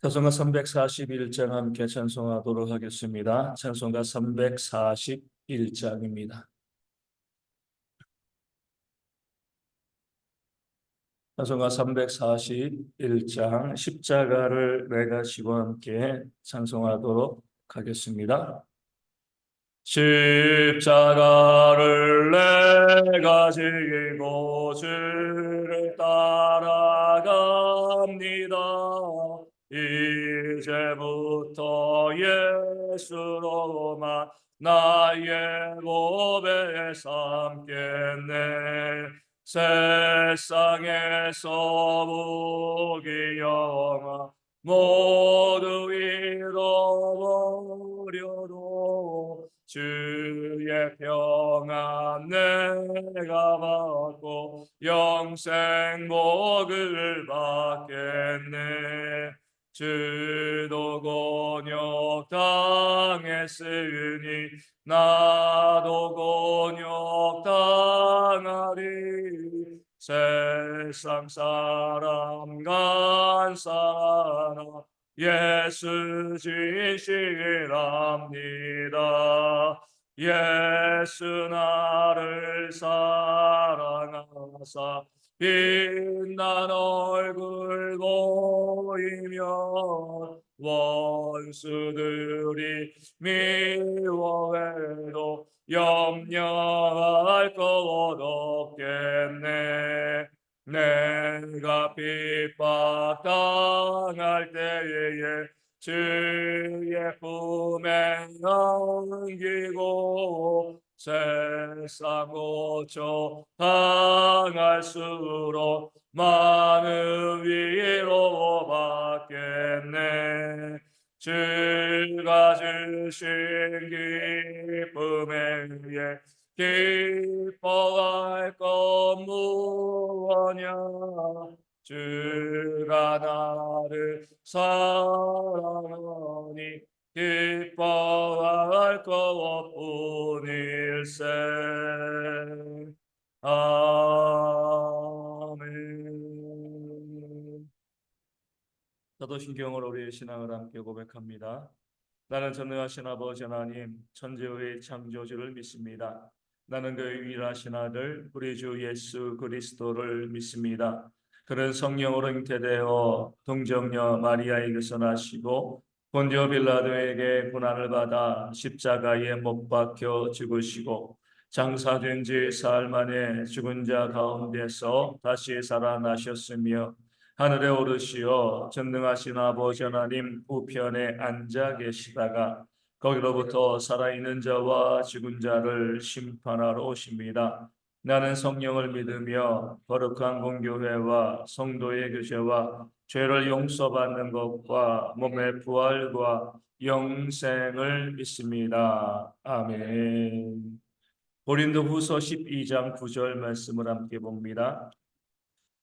찬송가 341장 함께 찬송하도록 하겠습니다. 찬송가 341장입니다. 찬송가 341장 십자가를 내가 지고 함께 찬송하도록 하겠습니다. 십자가를 내가 지고 주를 따라갑니다. 이제부터 예수로만 나의 고백 삼겠네. 세상에서 무기 영화 모두 잃어버려도 주의 평안 내가 받고 영생 복을 받겠네. 주도 곤욕 당했으니 나도 곤욕 당하리. 세상 사람 간사하나 예수 진실합니다. 예수 나를 사랑하사 빛난 얼굴 보이면 원수들이 미워해도 염려할 것 없겠네. 내가 핍박당할 때에 주의 품에 안기고 세상 고초 당할수록 많은 위로 받겠네. 주가 주신 기쁨에 기뻐할 것 무엇냐. 주가 나를 사랑하니 기뻐할 것뿐일세. 아멘. 사도신경으로 우리의 신앙을 함께 고백합니다. 나는 전능하신 아버지 하나님 천지의 창조주를 믿습니다. 나는 그의 유일하신 아들 우리 주 예수 그리스도를 믿습니다. 그는 성령으로 잉태되어 동정녀 마리아에게서 나시고 본디오 빌라도에게 고난을 받아 십자가에 못 박혀 죽으시고 장사된 지 사흘 만에 죽은 자 가운데서 다시 살아나셨으며 하늘에 오르시어 전능하신 아버지 하나님 우편에 앉아 계시다가 거기로부터 살아있는 자와 죽은 자를 심판하러 오십니다. 나는 성령을 믿으며 거룩한 공교회와 성도의 교제와 죄를 용서받는 것과 몸의 부활과 영생을 믿습니다. 아멘. 고린도후서 12장 9절 말씀을 함께 봅니다.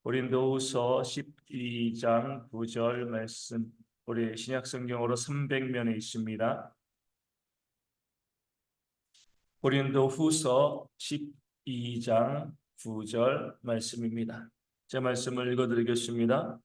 고린도후서 12장 9절 말씀, 우리 신약성경으로 300면에 있습니다. 고린도후서 12장 9절 말씀입니다. 제 말씀을 읽어드리겠습니다.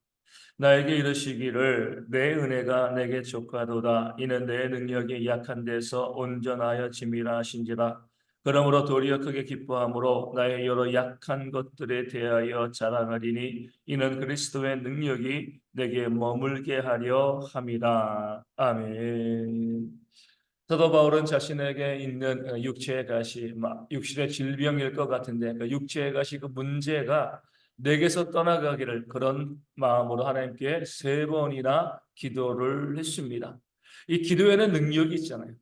나에게 이르시기를 내 은혜가 내게 족하도다. 이는 내 능력이 약한 데서 온전하여 짐이라 하신지라. 그러므로 도리어 크게 기뻐함으로 나의 여러 약한 것들에 대하여 자랑하리니 이는 그리스도의 능력이 내게 머물게 하려 함이라. 아멘. 사도 바울은 자신에게 있는 육체의 가시, 육신의 질병일 것 같은데 그 육체의 가시 그 문제가 내게서 떠나가기를 그런 마음으로 하나님께 3번이나 기도를 했습니다. 이 기도에는 능력이 있잖아요.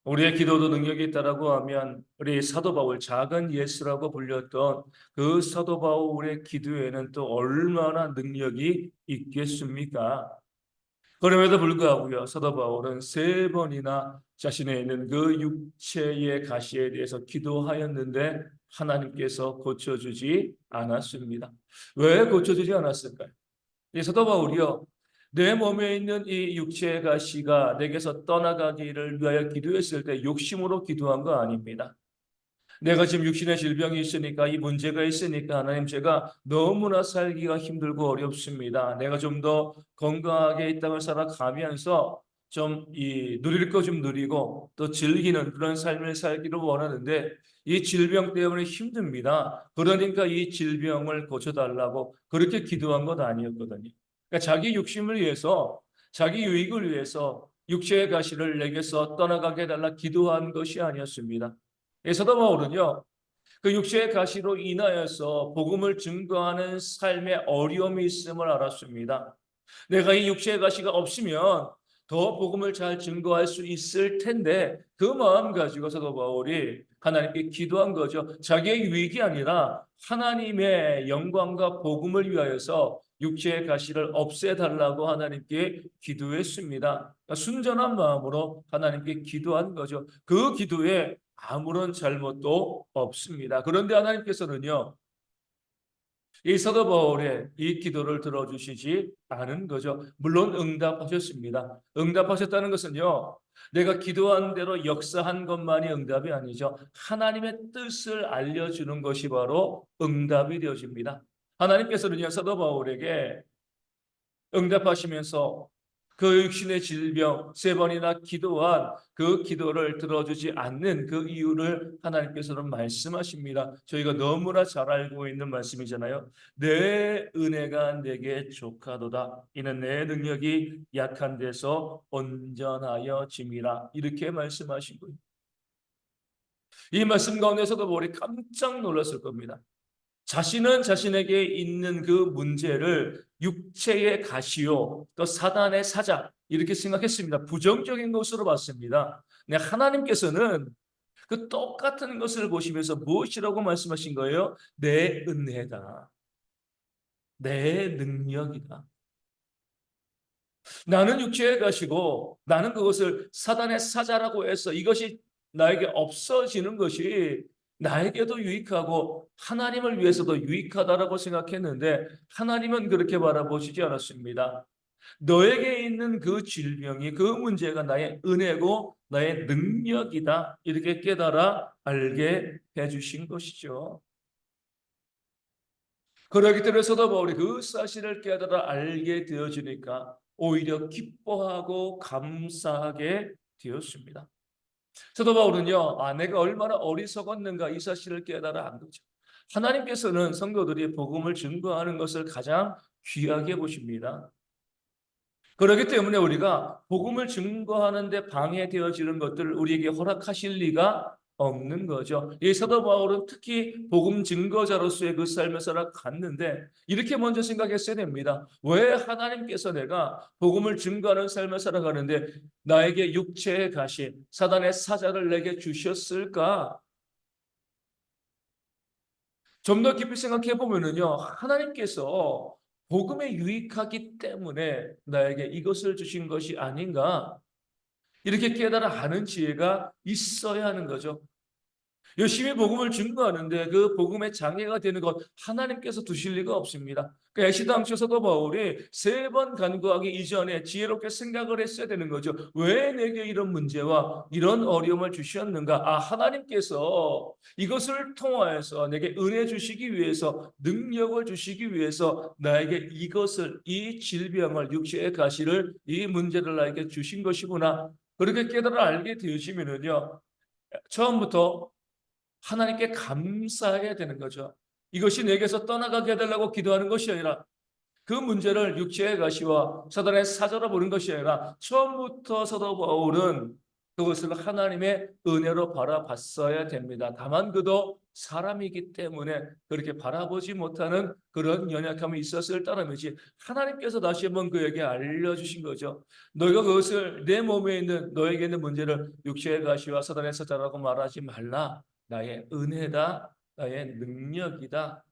우리의 기도도 능력이 있다라고 하면 우리 사도 바울 작은 예수라고 불렸던 그 사도 바울의 기도에는 또 얼마나 능력이 있겠습니까? 그럼에도 불구하고요, 사도 바울은 3번이나 자신의 있는 그 육체의 가시에 대해서 기도하였는데 하나님께서 고쳐주지 않았습니다. 왜 고쳐주지 않았을까요? 이 사도 바울이요, 내 몸에 있는 이 육체의 가시가 내게서 떠나가기를 위하여 기도했을 때 욕심으로 기도한 거 아닙니다. 내가 지금 육신의 질병이 있으니까, 이 문제가 있으니까 하나님, 제가 너무나 살기가 힘들고 어렵습니다. 내가 좀 더 건강하게 이 땅을 살아가면서 좀 누릴 거 좀 누리고 또 즐기는 그런 삶을 살기를 원하는데, 이 질병 때문에 힘듭니다. 그러니까 이 질병을 고쳐달라고 그렇게 기도한 것 아니었거든요. 그러니까 자기 욕심을 위해서, 자기 유익을 위해서 육체의 가시를 내게서 떠나가게 해달라 기도한 것이 아니었습니다. 사도 바울은요, 그 육체의 가시로 인하여서 복음을 증거하는 삶의 어려움이 있음을 알았습니다. 내가 이 육체의 가시가 없으면 더 복음을 잘 증거할 수 있을 텐데, 그 마음 가지고 사도 바울이 하나님께 기도한 거죠. 자기의 유익이 아니라 하나님의 영광과 복음을 위하여서 육체의 가시를 없애달라고 하나님께 기도했습니다. 그러니까 순전한 마음으로 하나님께 기도한 거죠. 그 기도에 아무런 잘못도 없습니다. 그런데 하나님께서는요, 이 사도 바울의 이 기도를 들어주시지 않은 거죠. 물론 응답하셨습니다. 응답하셨다는 것은요, 내가 기도한 대로 역사한 것만이 응답이 아니죠. 하나님의 뜻을 알려주는 것이 바로 응답이 되어집니다. 하나님께서는요, 사도 바울에게 응답하시면서 그 육신의 질병 세 번이나 기도한 그 기도를 들어주지 않는 그 이유를 하나님께서는 말씀하십니다. 저희가 너무나 잘 알고 있는 말씀이잖아요. 내 은혜가 내게 족하도다. 이는 내 능력이 약한 데서 온전하여 짐이라. 이렇게 말씀하신 거예요. 이 말씀 가운데서도 우리 깜짝 놀랐을 겁니다. 자신은 자신에게 있는 그 문제를 육체의 가시요, 또 사단의 사자, 이렇게 생각했습니다. 부정적인 것으로 봤습니다. 네, 하나님께서는 그 똑같은 것을 보시면서 무엇이라고 말씀하신 거예요? 내 은혜다. 내 능력이다. 나는 육체에 가시고 나는 그것을 사단의 사자라고 해서 이것이 나에게 없어지는 것이 나에게도 유익하고 하나님을 위해서도 유익하다라고 생각했는데, 하나님은 그렇게 바라보시지 않았습니다. 너에게 있는 그 질병이, 그 문제가 나의 은혜고 나의 능력이다, 이렇게 깨달아 알게 해주신 것이죠. 그러기 때문에 사도 바울이 그 사실을 깨달아 알게 되어지니까 오히려 기뻐하고 감사하게 되었습니다. 사도 바울은요, 내가 얼마나 어리석었는가 이 사실을 깨달아 안 거죠. 하나님께서는 성도들이 복음을 증거하는 것을 가장 귀하게 보십니다. 그렇기 때문에 우리가 복음을 증거하는 데 방해되어지는 것들을 우리에게 허락하실 리가 없는 거죠. 이 사도 바울은 특히 복음 증거자로서의 그 삶을 살아갔는데, 이렇게 먼저 생각했어야 됩니다. 왜 하나님께서 내가 복음을 증거하는 삶을 살아가는데 나에게 육체의 가시, 사단의 사자를 내게 주셨을까? 좀 더 깊이 생각해 보면은요, 하나님께서 복음에 유익하기 때문에 나에게 이것을 주신 것이 아닌가? 이렇게 깨달아 아는 지혜가 있어야 하는 거죠. 열심히 복음을 증거하는데 그 복음의 장애가 되는 것 하나님께서 두실 리가 없습니다. 그 애시당초 사도 바울이 세 번 간구하기 이전에 지혜롭게 생각을 했어야 되는 거죠. 왜 내게 이런 문제와 이런 어려움을 주셨는가? 하나님께서 이것을 통하여서 내게 은혜 주시기 위해서, 능력을 주시기 위해서 나에게 이것을, 이 질병을, 육체의 가시를, 이 문제를 나에게 주신 것이구나. 그렇게 깨달아 알게 되어지면은요, 처음부터 하나님께 감사해야 되는 거죠. 이것이 내게서 떠나가게 해달라고 기도하는 것이 아니라, 그 문제를 육체의 가시와 사단의 사자로 보는 것이 아니라 처음부터 사도 바울은 그것을 하나님의 은혜로 바라봤어야 됩니다. 다만 그도 사람이기 때문에 그렇게 바라보지 못하는 그런 연약함이 있었을 따름이지, 하나님께서 다시 한번 그에게 알려주신 거죠. 너희가 그것을, 내 몸에 있는 너에게 있는 문제를 육체의 가시와 사단의 사자라고 말하지 말라. 나의 은혜다, 나의 능력이다.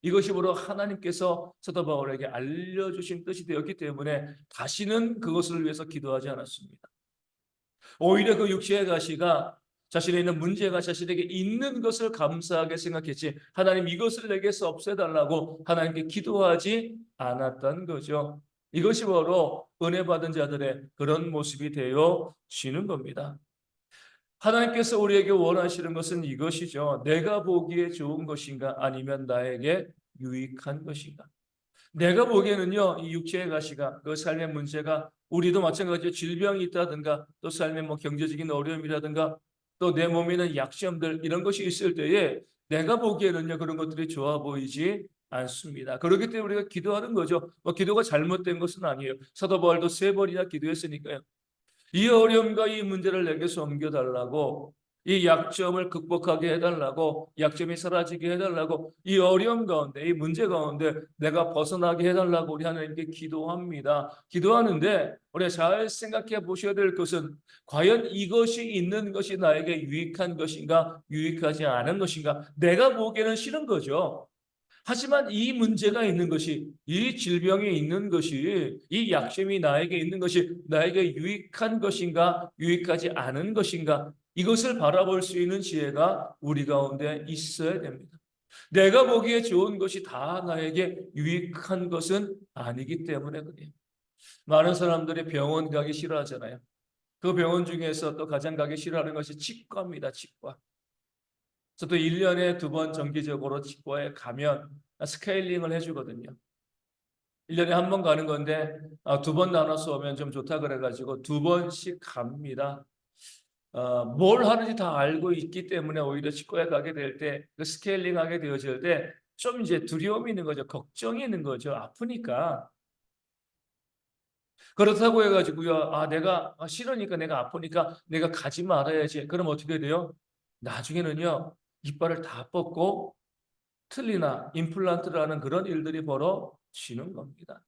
이것이 바로 하나님께서 사도 바울에게 알려주신 뜻이 되었기 때문에 다시는 그것을 위해서 기도하지 않았습니다. 오히려 그 육체의 가시가, 자신에 있는 문제가 자신에게 있는 것을 감사하게 생각했지, 하나님 이것을 내게서 없애달라고 하나님께 기도하지 않았던 거죠. 이것이 바로 은혜 받은 자들의 그런 모습이 되어지는 겁니다. 하나님께서 우리에게 원하시는 것은 이것이죠. 내가 보기에 좋은 것인가 아니면 나에게 유익한 것인가. 내가 보기에는요, 이 육체의 가시가 그 삶의 문제가 우리도 마찬가지로 질병이 있다든가 또 삶의 뭐 경제적인 어려움이라든가 또 내 몸에 있는 약점들 이런 것이 있을 때에 내가 보기에는요 그런 것들이 좋아 보이지 않습니다. 그렇기 때문에 우리가 기도하는 거죠. 뭐 기도가 잘못된 것은 아니에요. 사도 바울도 3번이나 기도했으니까요. 이 어려움과 이 문제를 내게서 옮겨달라고, 이 약점을 극복하게 해달라고, 약점이 사라지게 해달라고, 이 어려움 가운데, 이 문제 가운데 내가 벗어나게 해달라고 우리 하나님께 기도합니다. 기도하는데 우리가 잘 생각해 보셔야 될 것은 과연 이것이 있는 것이 나에게 유익한 것인가, 유익하지 않은 것인가. 내가 보기에는 싫은 거죠. 하지만 이 문제가 있는 것이, 이 질병이 있는 것이, 이 약점이 나에게 있는 것이 나에게 유익한 것인가, 유익하지 않은 것인가, 이것을 바라볼 수 있는 지혜가 우리 가운데 있어야 됩니다. 내가 보기에 좋은 것이 다 나에게 유익한 것은 아니기 때문에 그래요. 많은 사람들이 병원 가기 싫어하잖아요. 그 병원 중에서 또 가장 가기 싫어하는 것이 치과입니다, 치과. 저도 1년에 2번 정기적으로 치과에 가면 스케일링을 해주거든요. 1년에 1번 가는 건데 2번 나눠서 오면 좀 좋다 그래가지고 2번씩 갑니다. 뭘 하는지 다 알고 있기 때문에 오히려 치과에 가게 될 때 그 스케일링 하게 되어질 때 좀 이제 두려움이 있는 거죠. 걱정이 있는 거죠. 아프니까. 그렇다고 해가지고요. 내가 싫으니까 내가 아프니까 내가 가지 말아야지. 그럼 어떻게 돼요? 나중에는요. 이빨을 다 뽑고 틀니나 임플란트라는 그런 일들이 벌어지는 겁니다.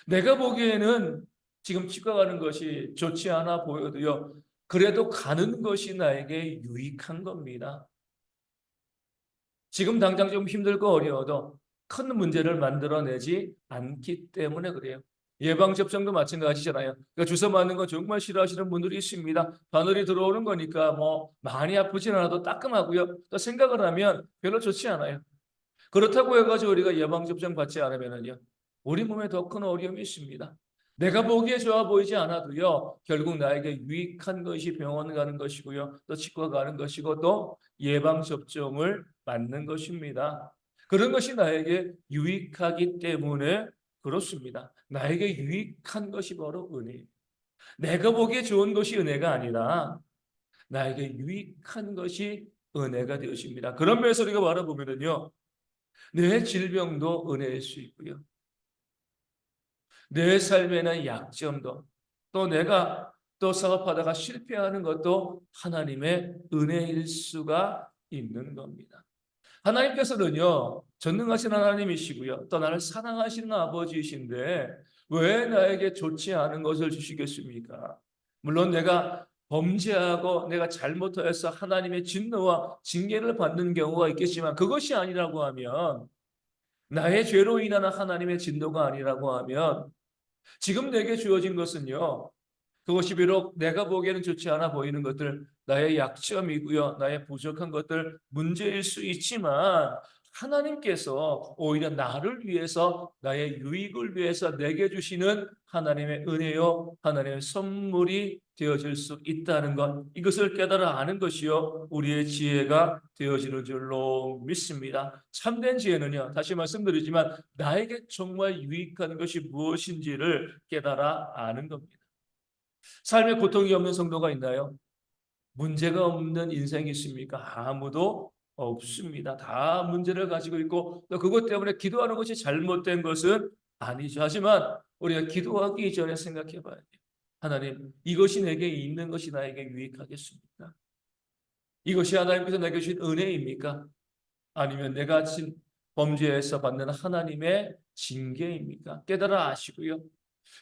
내가 보기에는 지금 치과 가는 것이 좋지 않아 보여도요. 그래도 가는 것이 나에게 유익한 겁니다. 지금 당장 좀 힘들고 어려워도 큰 문제를 만들어내지 않기 때문에 그래요. 예방접종도 마찬가지잖아요. 그러니까 주사 맞는 거 정말 싫어하시는 분들이 있습니다. 바늘이 들어오는 거니까 뭐 많이 아프진 않아도 따끔하고요. 또 생각을 하면 별로 좋지 않아요. 그렇다고 해가지고 우리가 예방접종 받지 않으면요. 우리 몸에 더 큰 어려움이 있습니다. 내가 보기에 좋아 보이지 않아도요. 결국 나에게 유익한 것이 병원 가는 것이고요. 또 치과 가는 것이고 또 예방접종을 맞는 것입니다. 그런 것이 나에게 유익하기 때문에 그렇습니다. 나에게 유익한 것이 바로 은혜. 내가 보기에 좋은 것이 은혜가 아니라 나에게 유익한 것이 은혜가 되어집니다. 그런 면에서 우리가 바라보면요. 내 질병도 은혜일 수 있고요. 내 삶에는 약점도 또 내가 또 사업하다가 실패하는 것도 하나님의 은혜일 수가 있는 겁니다. 하나님께서는요, 전능하신 하나님이시고요. 또 나를 사랑하시는 아버지이신데 왜 나에게 좋지 않은 것을 주시겠습니까? 물론 내가 범죄하고 내가 잘못하여서 하나님의 진노와 징계를 받는 경우가 있겠지만 그것이 아니라고 하면 나의 죄로 인한 하나님의 진노가 아니라고 하면 지금 내게 주어진 것은요. 그것이 비록 내가 보기에는 좋지 않아 보이는 것들, 나의 약점이고요. 나의 부족한 것들, 문제일 수 있지만 하나님께서 오히려 나를 위해서 나의 유익을 위해서 내게 주시는 하나님의 은혜요. 하나님의 선물이 되어질 수 있다는 것. 이것을 깨달아 아는 것이요. 우리의 지혜가 되어지는 줄로 믿습니다. 참된 지혜는요. 다시 말씀드리지만 나에게 정말 유익한 것이 무엇인지를 깨달아 아는 겁니다. 삶에 고통이 없는 성도가 있나요? 문제가 없는 인생이 있습니까? 아무도 없습니다. 다 문제를 가지고 있고 또 그것 때문에 기도하는 것이 잘못된 것은 아니죠. 하지만 우리가 기도하기 전에 생각해 봐야 돼요. 하나님, 이것이 내게 있는 것이 나에게 유익하겠습니까? 이것이 하나님께서 내게 주신 은혜입니까? 아니면 내가 범죄에서 받는 하나님의 징계입니까? 깨달아 아시고요.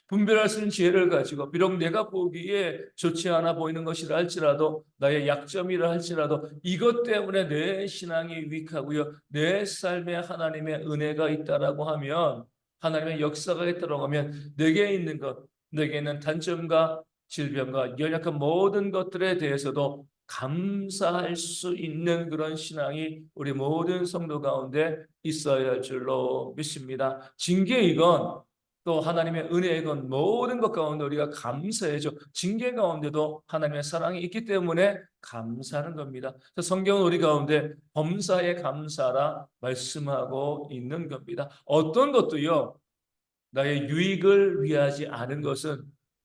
분별할 수 있는 지혜를 가지고 비록 내가 보기에 좋지 않아 보이는 것이라 할지라도 나의 약점이라 할지라도 이것 때문에 내 신앙이 유익하고요. 내 삶에 하나님의 은혜가 있다라고 하면 하나님의 역사가 있다라고 하면 내게 있는 것, 내게 있는 단점과 질병과 연약한 모든 것들에 대해서도 감사할 수 있는 그런 신앙이 우리 모든 성도 가운데 있어야 할 줄로 믿습니다. 징계이건 또 하나님의 은혜의 건 모든 것 가운데 우리가 감사해죠. 징계 가운데도 하나님의 사랑이 있기 때문에 감사하는 겁니다. 성경은 우리 가운데 범사에 감사라 말씀하고 있는 겁니다. 어떤 것도요, 나의 유익을 위하지 않은 것은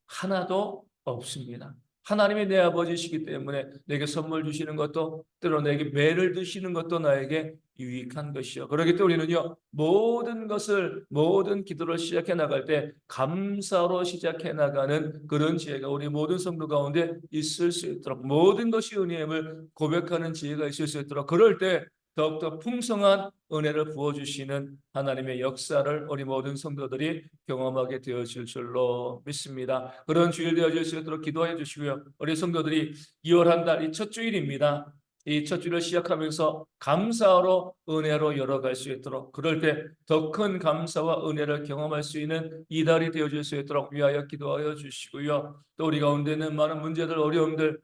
하나도 없습니다. 하나님이 내 아버지시기 때문에 내게 선물 주시는 것도, 때로 내게 매를 드시는 것도 나에게 유익한 것이요. 그렇기 때문에 우리는요, 모든 것을, 모든 기도를 시작해 나갈 때 감사로 시작해 나가는 그런 지혜가 우리 모든 성도 가운데 있을 수 있도록, 모든 것이 은혜임을 고백하는 지혜가 있을 수 있도록, 그럴 때 더욱더 풍성한 은혜를 부어주시는 하나님의 역사를 우리 모든 성도들이 경험하게 되어질 줄로 믿습니다. 그런 주일 되어질 수 있도록 기도해 주시고요. 우리 성도들이 2월 한 달 이 첫 주일입니다. 이 첫 주일을 시작하면서 감사로 은혜로 열어갈 수 있도록, 그럴 때 더 큰 감사와 은혜를 경험할 수 있는 이 달이 되어질 수 있도록 위하여 기도하여 주시고요. 또 우리 가운데 있는 많은 문제들, 어려움들,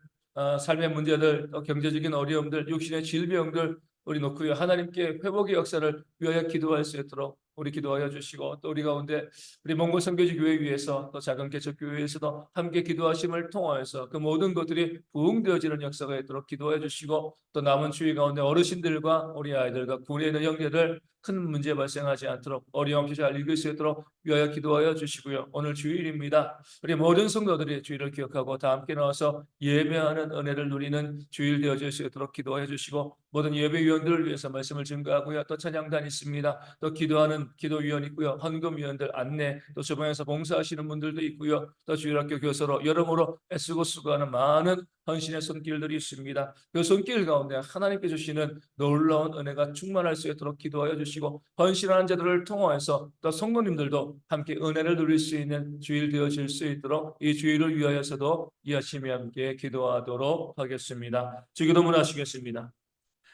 삶의 문제들, 또 경제적인 어려움들, 육신의 질병들 우리 놓고요, 하나님께 회복의 역사를 위하여 기도할 수 있도록 우리 기도하여 주시고, 또 우리 가운데 우리 몽골 선교지 교회 위에서, 또 작은 개척 교회에서도 함께 기도하심을 통하여서 그 모든 것들이 부흥되어지는 역사가 있도록 기도해 주시고, 또 남은 주의 가운데 어르신들과 우리 아이들과 군에 있는 형제들 큰 문제 발생하지 않도록 어려움 없이 잘 읽을 수 있도록 위하여 기도하여 주시고요. 오늘 주일입니다. 우리 모든 성도들이 주일을 기억하고 다 함께 나와서 예배하는 은혜를 누리는 주일 되어질 수 있도록 기도해 주시고, 모든 예배위원들을 위해서 말씀을 증거하고요. 또 찬양단 있습니다. 또 기도하는 기도위원 있고요. 헌금위원들 안내, 또 주방에서 봉사하시는 분들도 있고요. 또 주일학교 교서로 여러모로 애쓰고 수고하는 많은 헌신의 손길들이 있습니다. 그 손길 가운데 하나님께 주시는 놀라운 은혜가 충만할 수 있도록 기도하여 주시고, 헌신하는 자들을 통하여서 또 성도님들도 함께 은혜를 누릴 수 있는 주일 되어질 수 있도록 이 주일을 위하여서도 이 아침에 함께 기도하도록 하겠습니다. 주기도문 하시겠습니다.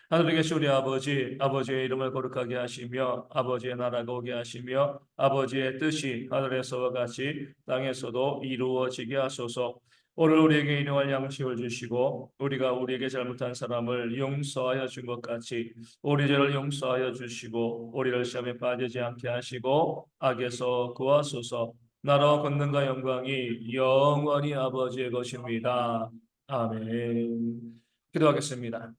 하늘에 계신 우리 아버지, 아버지의 이름을 거룩하게 하시며 아버지의 나라가 오게 하시며 아버지의 뜻이 하늘에서와 같이 땅에서도 이루어지게 하소서. 오늘 우리에게 일용할 양식을 주시고 우리가 우리에게 잘못한 사람을 용서하여 준 것 같이 우리 죄를 용서하여 주시고 우리를 시험에 빠지지 않게 하시고 악에서 구하소서. 나라와 권능과 영광이 영원히 아버지의 것입니다. 아멘. 기도하겠습니다.